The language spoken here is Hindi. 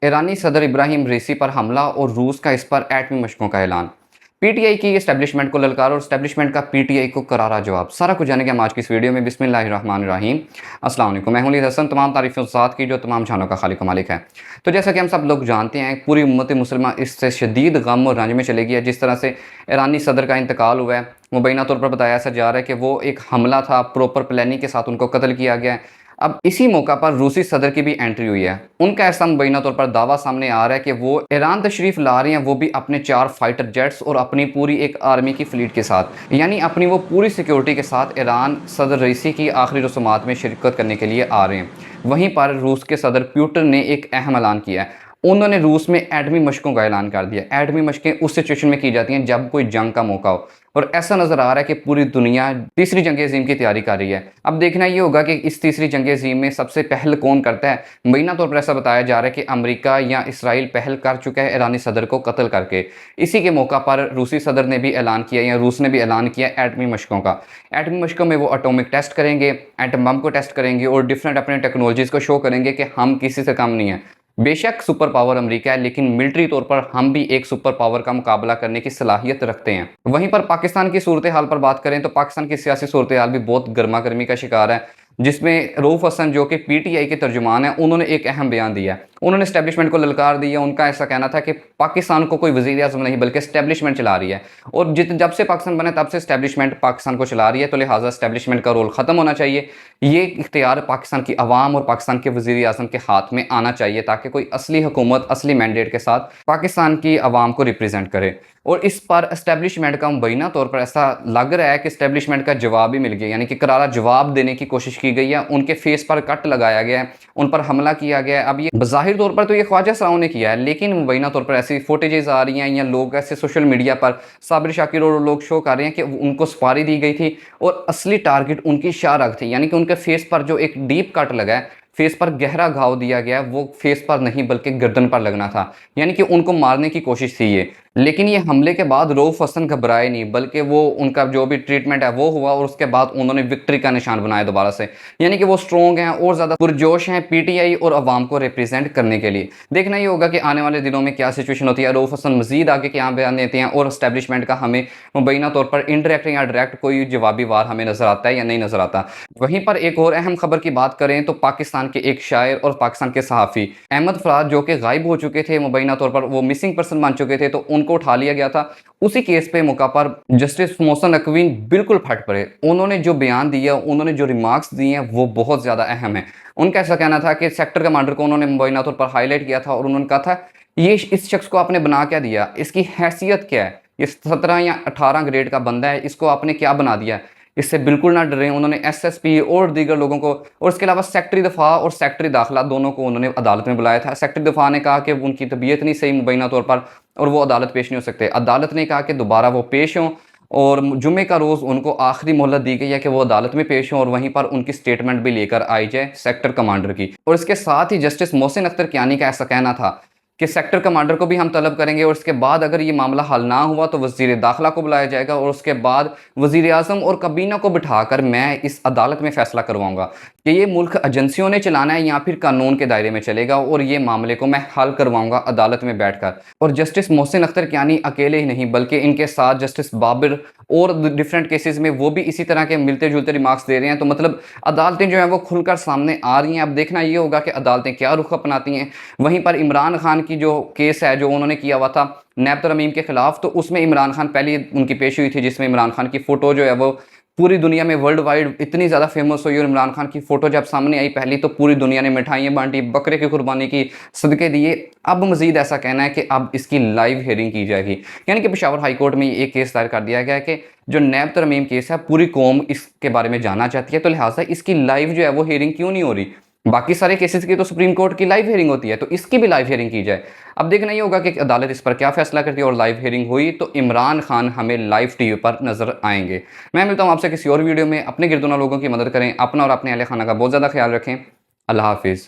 ईरानी सदर इब्राहिम रेसी पर हमला और रूस का इस पर एटमी मशकों का ऐलान। पीटीआई की एस्टेब्लिशमेंट को ललकार और एस्टेब्लिशमेंट का पीटीआई को करारा जवाब। सारा कुछ जानेंगे हम आज की इस वीडियो में। बिस्मिल्लाहिर्रहमानिर्रहीम। अस्सलाम वालेकुम। मैं हूं वलीद हसन, तमाम तारीफ़ें साथ की जो तमाम शानों का खालिक मालिक है। तो जैसा कि हम सब लोग जानते हैं, पूरी उम्मत मुसलमा इससे शदीद गम और रंज में चली गई है। जिस तरह से ईरानी सदर का इंतकाल हुआ है, मुबैना तौर पर बताया ऐसा जा रहा है कि वो एक हमला था, प्रॉपर प्लानिंग के साथ उनको कत्ल किया गया है। अब इसी मौका पर रूसी सदर की भी एंट्री हुई है। उनका ऐसा मुबैना तौर पर दावा सामने आ रहा है कि वो ईरान तशरीफ ला रहे हैं, वो भी अपने 4 फाइटर जेट्स और अपनी पूरी एक आर्मी की फ्लीट के साथ, यानी अपनी वो पूरी सिक्योरिटी के साथ ईरान सदर रईसी की आखिरी रसूमात में शिरकत करने के लिए आ रहे हैं। वहीं पर रूस के सदर पुतिन ने एक अहम ऐलान किया है। उन्होंने रूस में एटमी मशकों का ऐलान कर दिया। एटमी मशकें उस सिचुएशन में की जाती हैं जब कोई जंग का मौका हो, और ऐसा नज़र आ रहा है कि पूरी दुनिया तीसरी जंग अज़ीम की तैयारी कर रही है। अब देखना ये होगा कि इस तीसरी जंग अज़ीम में सबसे पहल कौन करता है। महीना तौर पर ऐसा बताया जा रहा है कि अमेरिका या इसराइल पहल कर चुका है ईरानी सदर को कत्ल करके। इसी के मौका पर रूसी सदर ने भी ऐलान किया, या रूस ने भी ऐलान किया एटमी मशकों का। एटमी मशकों में वो एटॉमिक टेस्ट करेंगे, एटम बम को टेस्ट करेंगे और डिफरेंट अपने टेक्नोलॉजीज़ को शो करेंगे कि हम किसी से कम नहीं है। बेशक सुपर पावर अमेरिका है, लेकिन मिलिट्री तौर पर हम भी एक सुपर पावर का मुकाबला करने की सलाहियत रखते हैं। वहीं पर पाकिस्तान की सूरत हाल पर बात करें तो पाकिस्तान की सियासी सूरत हाल भी बहुत गर्मा गर्मी का शिकार है, जिसमें रऊफ हसन जो कि पीटीआई के तर्जुमान हैं, उन्होंने एक अहम बयान दिया। उन्होंने एस्टेब्लिशमेंट को ललकार दिया। उनका ऐसा कहना था कि पाकिस्तान को कोई वज़ीर आज़म नहीं बल्कि एस्टेब्लिशमेंट चला रही है, और जब से पाकिस्तान बना तब से एस्टेब्लिशमेंट पाकिस्तान को चला रही है, तो लिहाजा एस्टेब्लिशमेंट का रोल ख़त्म होना चाहिए। ये इख्तियार पाकिस्तान की अवाम और पाकिस्तान के वज़ीर आज़म के हाथ में आना चाहिए, ताकि कोई असली हुकूमत असली मैंडेट के साथ पाकिस्तान की अवाम को रिप्रेजेंट करे। और इस पर एस्टेब्लिशमेंट का मुबैना तौर पर ऐसा लग रहा है कि एस्टेब्लिशमेंट का जवाब भी मिल गया, यानी कि करारा जवाब देने की कोशिश की गई है। उनके फेस पर कट लगाया गया है, उन पर हमला किया गया है। अब ये बज़ाहिर तौर पर तो ये ख्वाजा सराओं ने किया है, लेकिन मुबैना तौर पर ऐसी फुटेजेस आ रही हैं या लोग ऐसे सोशल मीडिया पर साबिर शाकिर और लोग शो कर रहे हैं कि उनको सफारी दी गई थी और असली टारगेट उनकी शाहरग थी, यानी कि उनके फेस पर जो एक डीप कट लगा है, फेस पर गहरा घाव दिया गया, वो फेस पर नहीं बल्कि गर्दन पर लगना था, यानी कि उनको मारने की कोशिश थी ये। लेकिन ये हमले के बाद रऊफ हसन घबराए नहीं, बल्कि वो उनका जो भी ट्रीटमेंट है वो हुआ, और उसके बाद उन्होंने विक्ट्री का निशान बनाया दोबारा से, यानी कि वो स्ट्रॉन्ग हैं और ज़्यादा पुरजोश हैं पीटीआई और अवाम को रिप्रेजेंट करने के लिए। देखना ये होगा कि आने वाले दिनों में क्या सिचुएशन होती है। रऊफ हसन मजीद आगे क्या बयान देते हैं, और एस्टेब्लिशमेंट का हमें मुबैना तौर पर इनडायरेक्ट या डायरेक्ट कोई जवाबी वार हमें नजर आता है या नहीं नजर आता। वहीं पर एक और अहम खबर की बात करें तो पाकिस्तान के एक शायर और पाकिस्तान के सहाफ़ी अहमद फराज, जो कि गायब हो चुके थे, मुबैना तौर पर वो मिसिंग पर्सन बन चुके थे, तो उनको उठा लिया गया था। उसी केस पे मौका पर जस्टिस मोहसिन नकवी बिल्कुल फट पड़े। उन्होंने जो बयान दिया, उन्होंने जो रिमार्क्स दिए हैं, वो बहुत ज़्यादा अहम है। उनका ऐसा कहना था कि सेक्टर कमांडर को उन्होंने मुबैना तौर पर हाईलाइट किया था, और उन्होंने कहा था ये इस शख्स को आपने बना क्या दिया, इसकी हैसियत क्या है, ये 17 या 18 ग्रेड का बंदा है, इसको आपने क्या बना दिया, इससे बिल्कुल ना डरें। उन्होंने एसएसपी और दीगर लोगों को, और इसके अलावा सेक्रेटरी दफा और सेक्रेटरी दाखिला दोनों को उन्होंने अदालत में बुलाया था। सेक्रेटरी दफा ने कहा कि उनकी तबीयत नहीं सही मुबैना तौर पर, और वो अदालत पेश नहीं हो सकते। अदालत ने कहा कि दोबारा वो पेश हों, और जुमे का रोज़ उनको आखिरी मोहलत दी गई है कि वो अदालत में पेश हों, और वहीं पर उनकी स्टेटमेंट भी लेकर आई जाए सेक्टर कमांडर की। और इसके साथ ही जस्टिस मोहसिन अख्तर कियानी का ऐसा कहना था कि सेक्टर कमांडर को भी हम तलब करेंगे, और उसके बाद अगर ये मामला हल ना हुआ तो वज़ीर दाखिला को बुलाया जाएगा, और उसके बाद वज़ीर आज़म और काबीना को बिठाकर मैं इस अदालत में फ़ैसला करवाऊंगा कि ये मुल्क एजेंसियों ने चलाना है या फिर कानून के दायरे में चलेगा, और ये मामले को मैं हल करवाऊंगा अदालत में बैठकर। और जस्टिस मोहसिन अख्तर कियानी अकेले ही नहीं, बल्कि इनके साथ जस्टिस बाबर और डिफरेंट केसेस में वो भी इसी तरह के मिलते जुलते रिमार्क्स दे रहे हैं। तो मतलब अदालतें जो हैं वो खुलकर सामने आ रही हैं। अब देखना ये होगा कि अदालतें क्या रुख अपनाती हैं। वहीं पर इमरान खान की जो केस है, जो उन्होंने किया हुआ था नैब तरमीम के खिलाफ, तो उसमें इमरान खान पहली उनकी पेशी हुई थी, जिसमें इमरान खान की फ़ोटो जो है वो पूरी दुनिया में वर्ल्ड वाइड इतनी ज़्यादा फेमस हुई। और इमरान खान की फ़ोटो जब सामने आई पहली, तो पूरी दुनिया ने मिठाइयाँ बांटी, बकरे की कुर्बानी की, सदक़े दिए। अब मज़ीद ऐसा कहना है कि अब इसकी लाइव हियरिंग की जाएगी, यानी कि पेशावर हाई कोर्ट में एक केस दायर कर दिया गया है कि जो नैब तरमीम केस है, पूरी कौम इसके बारे में जानना चाहती है, तो लिहाजा इसकी लाइव जो है वो हियरिंग क्यों नहीं हो रही। बाकी सारे केसेस की तो सुप्रीम कोर्ट की लाइव हियरिंग होती है, तो इसकी भी लाइव हियरिंग की जाए। अब देखना ये होगा कि अदालत इस पर क्या फैसला करती है, और लाइव हियरिंग हुई तो इमरान खान हमें लाइव टीवी पर नजर आएंगे। मैं मिलता हूँ आपसे किसी और वीडियो में। अपने गिरदोना लोगों की मदद करें, अपना और अपने अहले खाना का बहुत ज़्यादा ख्याल रखें। अल्लाह हाफिज़।